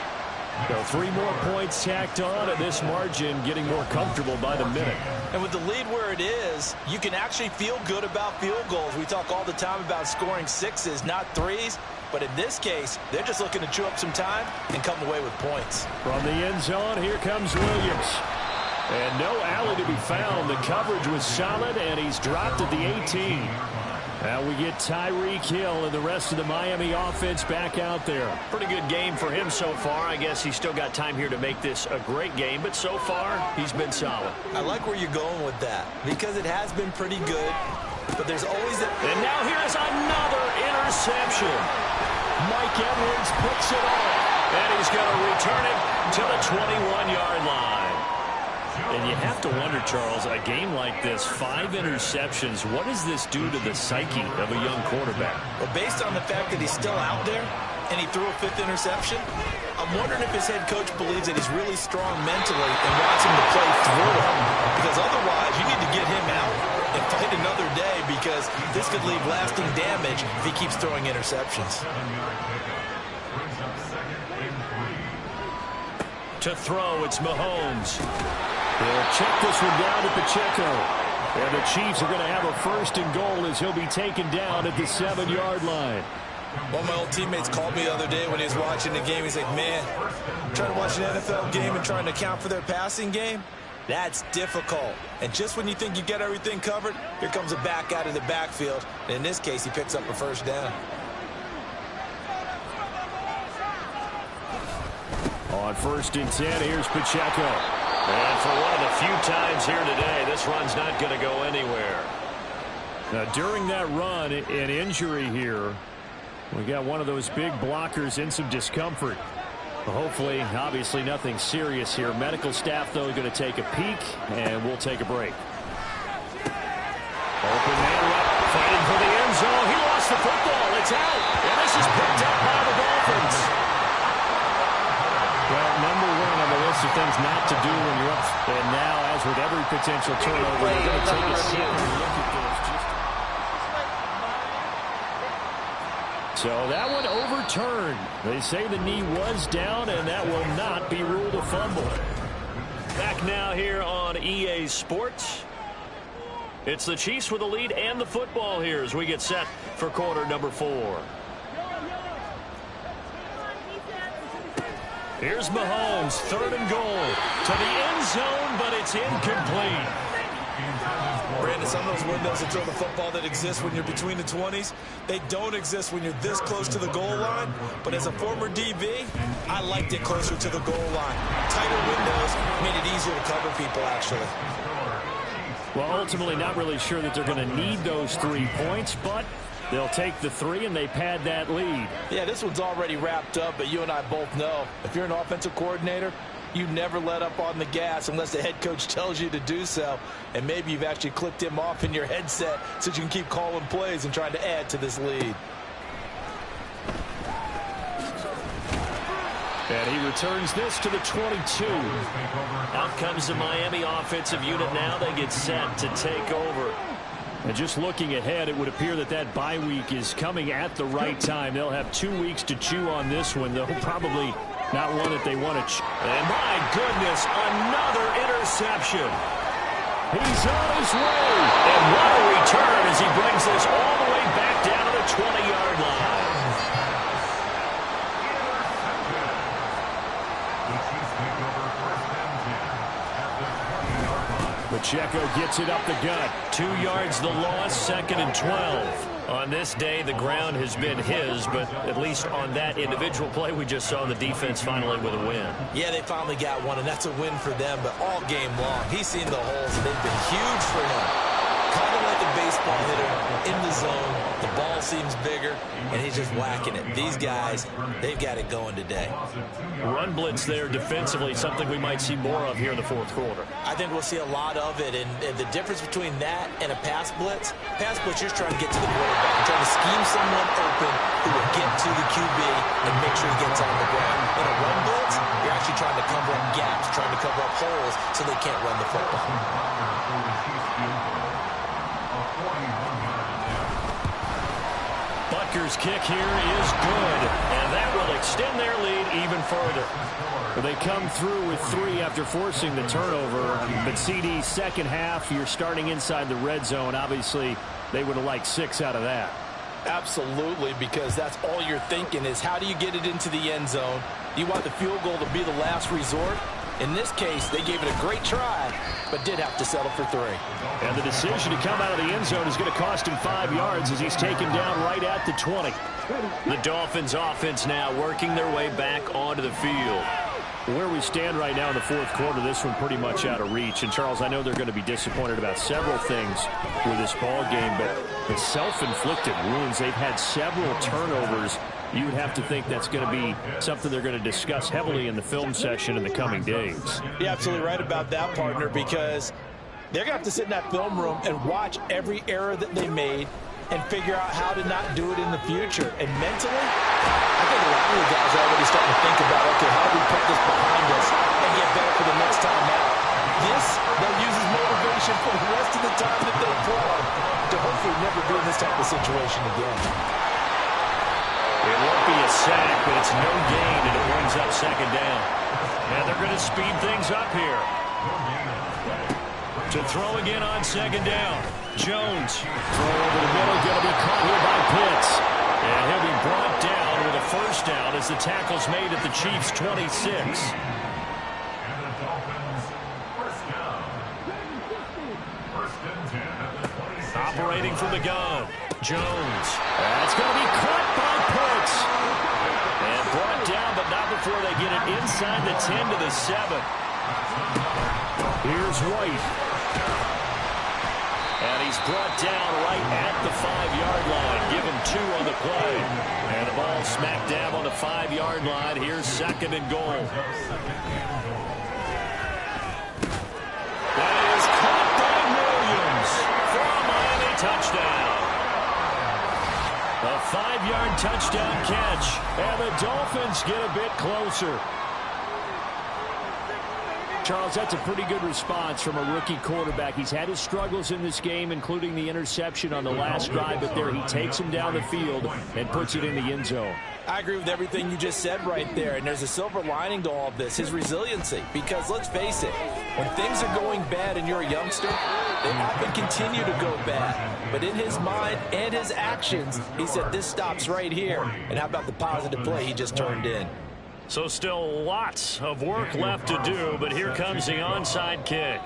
So 3 more points tacked on, and this margin getting more comfortable by the minute. And with the lead where it is, you can actually feel good about field goals. We talk all the time about scoring 6s, not 3s. But in this case, they're just looking to chew up some time and come away with points. From the end zone, here comes Williams. And no alley to be found. The coverage was solid, and he's dropped at the 18. Now we get Tyreek Hill and the rest of the Miami offense back out there. Pretty good game for him so far. I guess he's still got time here to make this a great game, but so far he's been solid. I like where you're going with that because it has been pretty good, but there's always that. And now here's another interception. Mike Edwards picks it off, and he's going to return it to the 21-yard line. And you have to wonder, Charles, a game like this, 5 interceptions, what does this do to the psyche of a young quarterback? Well, based on the fact that he's still out there and he threw a 5th interception, I'm wondering if his head coach believes that he's really strong mentally and wants him to play through it. Because otherwise, you need to get him out and fight another day because this could leave lasting damage if he keeps throwing interceptions. To throw, it's Mahomes. He'll check this one down to Pacheco. And the Chiefs are going to have a 1st and goal as he'll be taken down at the 7-yard line. One of my old teammates called me the other day when he was watching the game. He's like, man, trying to watch an NFL game and trying to account for their passing game, that's difficult. And just when you think you get everything covered, here comes a back out of the backfield. And in this case, he picks up a 1st down. On 1st and 10, here's Pacheco. And for one of the few times here today, this run's not going to go anywhere. Now, during that run, an injury here. We got one of those big blockers in some discomfort. Hopefully, obviously nothing serious here. Medical staff, though, going to take a peek, and we'll take a break. Open man up, fighting for the end zone. He lost the football. It's out. And this is picked up by the Dolphins. Well, number one on the list of things not to do when you're up. And now, as with every potential turnover, we're going to take a serious look at this. So that one overturned. They say the knee was down, and that will not be ruled a fumble. Back now here on EA Sports. It's the Chiefs with the lead and the football here as we get set for quarter number 4. Here's Mahomes, 3rd and goal. To the end zone, but it's incomplete. Brandon, some of those windows to throw the football that exist when you're between the 20s, they don't exist when you're this close to the goal line. But as a former DB, I liked it closer to the goal line. Tighter windows made it easier to cover people, actually. Well, ultimately not really sure that they're going to need those 3 points, but they'll take the 3 and they pad that lead. Yeah, this one's already wrapped up, but you and I both know if you're an offensive coordinator, you never let up on the gas unless the head coach tells you to do so. And maybe you've actually clicked him off in your headset so you can keep calling plays and trying to add to this lead. And he returns this to the 22. Out comes the Miami offensive unit now. They get set to take over. And just looking ahead, it would appear that that bye week is coming at the right time. They'll have 2 weeks to chew on this one, though probably not one that they want to. And my goodness, another interception. He's on his way. And what a return as he brings this all the way back down to the 20-yard line. Pacheco gets it up the gut. 2 yards the loss, 2nd and 12. On this day, the ground has been his, but at least on that individual play, we just saw the defense finally with a win. Yeah, they finally got one, and that's a win for them, but all game long, he's seen the holes, and they've been huge for him. Kind of like a baseball hitter in the zone. The ball seems bigger, and he's just whacking it. These guys, they've got it going today. Run blitz there defensively, something we might see more of here in the 4th quarter. I think we'll see a lot of it, and the difference between that and a pass blitz, you're just trying to get to the quarterback. You're trying to scheme someone open who will get to the QB and make sure he gets on the ground. In a run blitz, you're actually trying to cover up gaps, trying to cover up holes so they can't run the football. Butker's kick here is good, and that will extend their lead even further. Well, they come through with 3 after forcing the turnover, but CD, second half, you're starting inside the red zone. Obviously, they would have liked 6 out of that. Absolutely, because that's all you're thinking is how do you get it into the end zone? You want the field goal to be the last resort? In this case, they gave it a great try, but did have to settle for 3. And the decision to come out of the end zone is going to cost him 5 yards as he's taken down right at the 20. The Dolphins offense now working their way back onto the field. Where we stand right now in the 4th quarter, this one pretty much out of reach. And, Charles, I know they're going to be disappointed about several things with this ball game, but the self-inflicted wounds, they've had several turnovers. You would have to think that's going to be something they're going to discuss heavily in the film session in the coming days. You're absolutely right about that, partner, because they're going to have to sit in that film room and watch every error that they made and figure out how to not do it in the future. And mentally, I think a lot of the guys are already starting to think about, okay, how do we put this behind us and get better for the next time out? This, they'll use as motivation for the rest of the time that they play to hopefully never be in this type of situation again. It won't be a sack, but it's no gain, and it brings up 2nd down. And they're going to speed things up here. To throw again on 2nd down. Jones. Throw over the middle, going to be caught here by Pitts. And he'll be brought down with a 1st down as the tackle's made at the Chiefs' 26. Operating from the gun. Jones. That's going to be caught by Pitts. And brought down, but not before they get it inside the 10 to the 7. Here's White. And he's brought down right at the 5-yard line. Give him 2 on the play. And the ball smack dab on the 5-yard line. Here's 2nd and goal. That is caught by Williams for a Miami touchdown. A 5-yard touchdown catch. And the Dolphins get a bit closer. Charles, that's a pretty good response from a rookie quarterback. He's had his struggles in this game, including the interception on the last drive, but there he takes him down the field and puts it in the end zone. I agree with everything you just said right there, and there's a silver lining to all of this, his resiliency. Because let's face it, when things are going bad and you're a youngster, they often continue to go bad. But in his mind and his actions, he said, this stops right here. And how about the positive play he just turned in? So still lots of work left to do, but here comes the onside kick.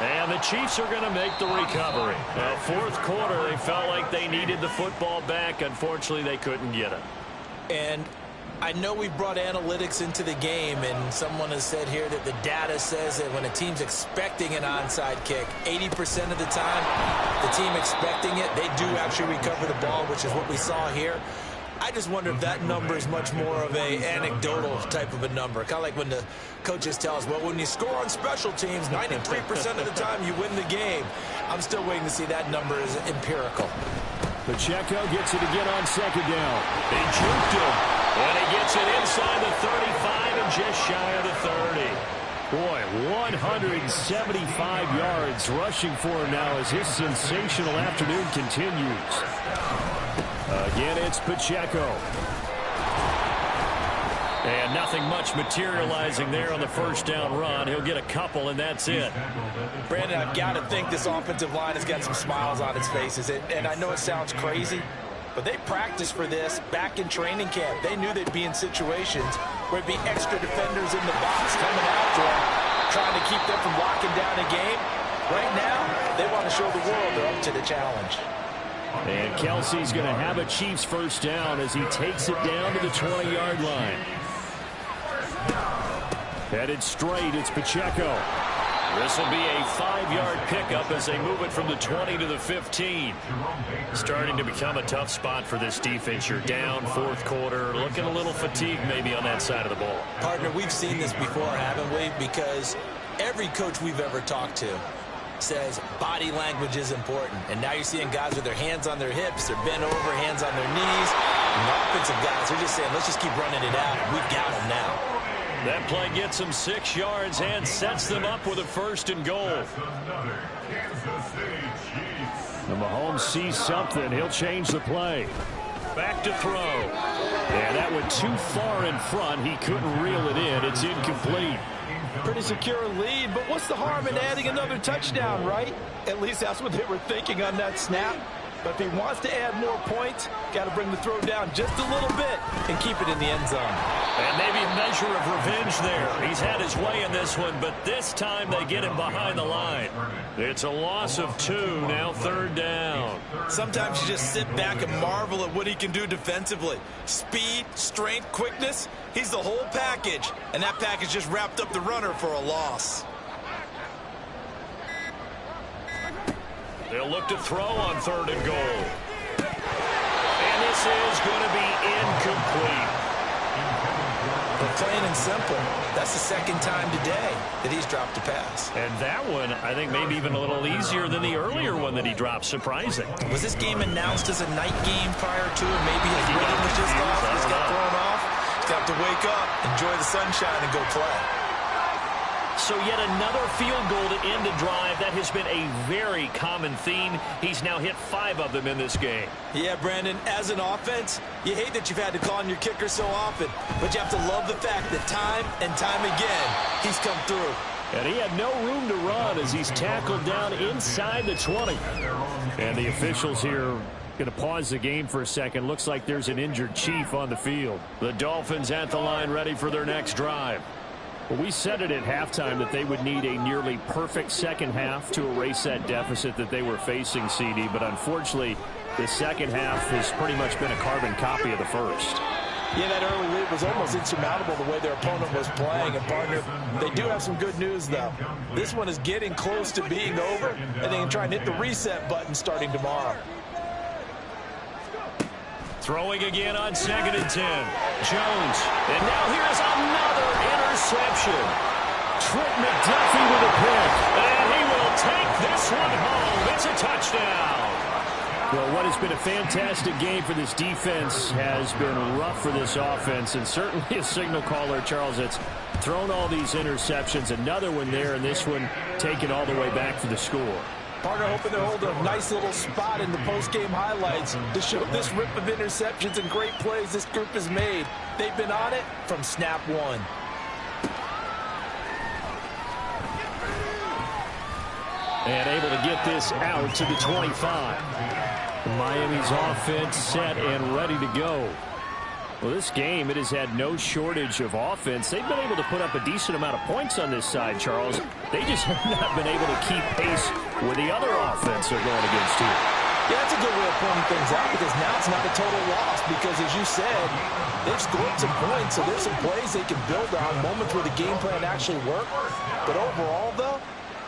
And the Chiefs are going to make the recovery. Now, 4th quarter, they felt like they needed the football back. Unfortunately, they couldn't get it. And I know we brought analytics into the game, and someone has said here that the data says that when a team's expecting an onside kick, 80% of the time, the team expecting it, they do actually recover the ball, which is what we saw here. I just wonder if that number is much more of a anecdotal type of a number. Kind of like when the coaches tell us, well, when you score on special teams, 93% of the time you win the game. I'm still waiting to see that number is empirical. Pacheco gets it again on 2nd down. They juked him. And he gets it inside the 35 and just shy of the 30. Boy, 175 yards rushing for him now as his sensational afternoon continues. Again, it's Pacheco. And nothing much materializing there on the 1st down run. He'll get a couple, and that's it. Brandon, I've got to think this offensive line has got some smiles on its faces. And I know it sounds crazy, but they practiced for this back in training camp. They knew they'd be in situations where it'd be extra defenders in the box coming after them, trying to keep them from locking down a game. Right now, they want to show the world they're up to the challenge. And Kelsey's going to have a Chiefs 1st down as he takes it down to the 20-yard line. Headed straight, it's Pacheco. This will be a 5-yard pickup as they move it from the 20 to the 15. Starting to become a tough spot for this defense. You're down 4th quarter, looking a little fatigued maybe on that side of the ball. Partner, we've seen this before, haven't we? Because every coach we've ever talked to says body language is important. And now you're seeing guys with their hands on their hips, they're bent over, hands on their knees. And the offensive guys are just saying, let's just keep running it out. We've got them now. That play gets them 6 yards and sets them up with a 1st and goal. And Mahomes sees something. He'll change the play. Back to throw. And that went too far in front. He couldn't reel it in. It's incomplete. Pretty secure lead, but what's the harm in adding another touchdown, right? At least that's what they were thinking on that snap. But if he wants to add more points, got to bring the throw down just a little bit and keep it in the end zone. And maybe a measure of revenge there. He's had his way in this one, but this time they get him behind the line. It's a loss of 2, now 3rd down. Sometimes you just sit back and marvel at what he can do defensively. Speed, strength, quickness, he's the whole package. And that package just wrapped up the runner for a loss. They'll look to throw on 3rd and goal. And this is going to be incomplete. But plain and simple, that's the 2nd time today that he's dropped a pass. And that one, I think, maybe even a little easier than the earlier one that he dropped. Surprising. Was this game announced as a night game prior to it? Maybe his rhythm was just off. Just got thrown off. He's got to wake up, enjoy the sunshine, and go play. So yet another field goal to end a drive. That has been a very common theme. He's now hit 5 of them in this game. Yeah, Brandon, as an offense, you hate that you've had to call on your kicker so often, but you have to love the fact that time and time again, he's come through. And he had no room to run as he's tackled down inside the 20. And the officials here going to pause the game for a second. Looks like there's an injured Chief on the field. The Dolphins at the line ready for their next drive. Well, we said it at halftime that they would need a nearly perfect second half to erase that deficit that they were facing, CD. But unfortunately, the second half has pretty much been a carbon copy of the first. Yeah, that early lead was almost insurmountable the way their opponent was playing. And, partner, they do have some good news, though. This one is getting close to being over, and they can try and hit the reset button starting tomorrow. Throwing again on 2nd and 10. Jones. And now here's another interception. Trent McDuffie with a pick. And he will take this one home. It's a touchdown. Well, what has been a fantastic game for this defense has been rough for this offense, and certainly a signal caller, Charles, that's thrown all these interceptions. Another one there, and this one taken all the way back for the score. Partner hoping they'll hold a nice little spot in the post-game highlights to show this rip of interceptions and great plays this group has made. They've been on it from snap one. And able to get this out to the 25. Miami's offense set and ready to go. Well, this game, it has had no shortage of offense. They've been able to put up a decent amount of points on this side, Charles. They just have not been able to keep pace with the other offense they're going against here. Yeah, that's a good way of pointing things out because now it's not a total loss because, as you said, they've scored some points, so there's some plays they can build on, moments where the game plan actually worked. But overall, though,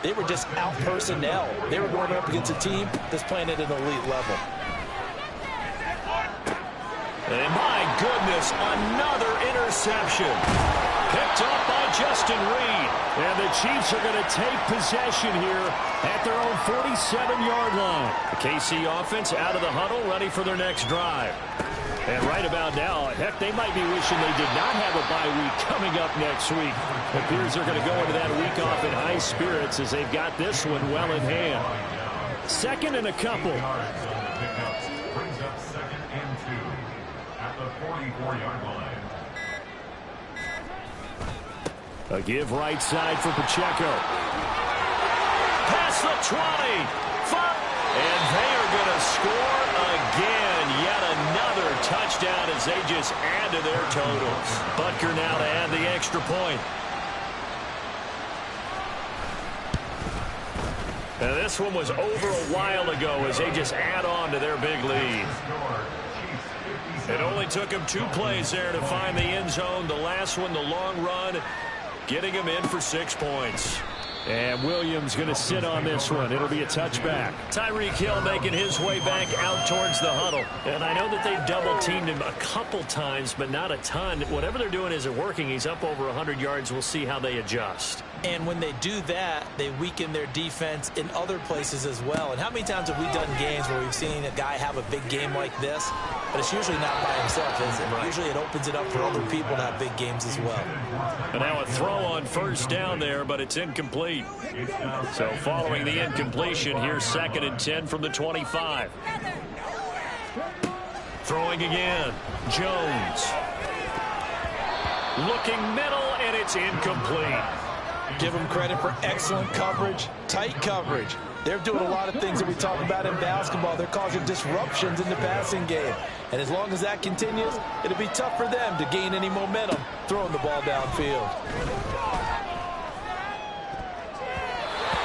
they were just out personnel. They were going up against a team that's playing at an elite level. And my goodness, another interception. Picked up by Justin Reed. And the Chiefs are going to take possession here at their own 47-yard line. The KC offense out of the huddle, ready for their next drive. And right about now, heck, they might be wishing they did not have a bye week coming up next week. It appears they're going to go into that week off in high spirits as they've got this one well in hand. 2nd and a couple. Brings up 2nd and 2 at the 44-yard line. A give right side for Pacheco. Past the 20. And they are going to score again. Yet another touchdown as they just add to their totals. Butker now to add the extra point. And this one was over a while ago as they just add on to their big lead. It only took them 2 plays there to find the end zone. The last one, the long run, getting him in for 6 points. And Williams going to sit on this one. It'll be a touchback. Tyreek Hill making his way back out towards the huddle. And I know that they've double-teamed him a couple times, but not a ton. Whatever they're doing isn't working. He's up over 100 yards. We'll see how they adjust. And when they do that, they weaken their defense in other places as well. And how many times have we done games where we've seen a guy have a big game like this? But it's usually not by himself, is it? Right. Usually it opens it up for other people to have big games as well. And now a throw on first down there, but it's incomplete. So following the incompletion, here's 2nd and 10 from the 25. Throwing again. Jones. Looking middle, and it's incomplete. Give them credit for excellent coverage, tight coverage. They're doing a lot of things that we talk about in basketball. They're causing disruptions in the passing game. And as long as that continues, it'll be tough for them to gain any momentum throwing the ball downfield.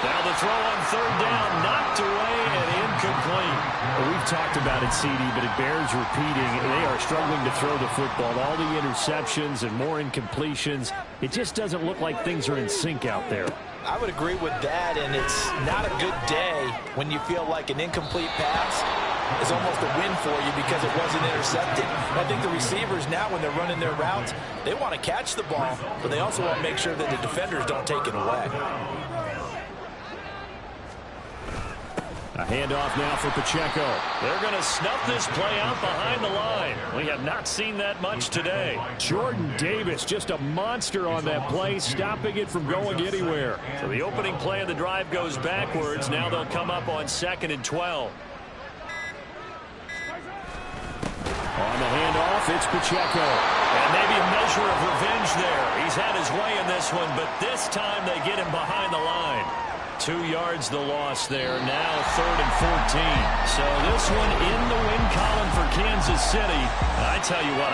Now the throw on 3rd down, knocked away and incomplete. Well, we've talked about it, CD, but it bears repeating. They are struggling to throw the football. All the interceptions and more incompletions. It just doesn't look like things are in sync out there. I would agree with that, and it's not a good day when you feel like an incomplete pass is almost a win for you because it wasn't intercepted. I think the receivers now, when they're running their routes, they want to catch the ball, but they also want to make sure that the defenders don't take it away. A handoff now for Pacheco. They're going to snuff this play out behind the line. We have not seen that much today. Jordan Davis, just a monster on that play, stopping it from going anywhere. So the opening play of the drive goes backwards. Now they'll come up on 2nd and 12. On the handoff, it's Pacheco. And maybe a measure of revenge there. He's had his way in this one, but this time they get him behind the line. 2 yards the loss there. Now 3rd and 14. So this one in the win column for Kansas City. I tell you what,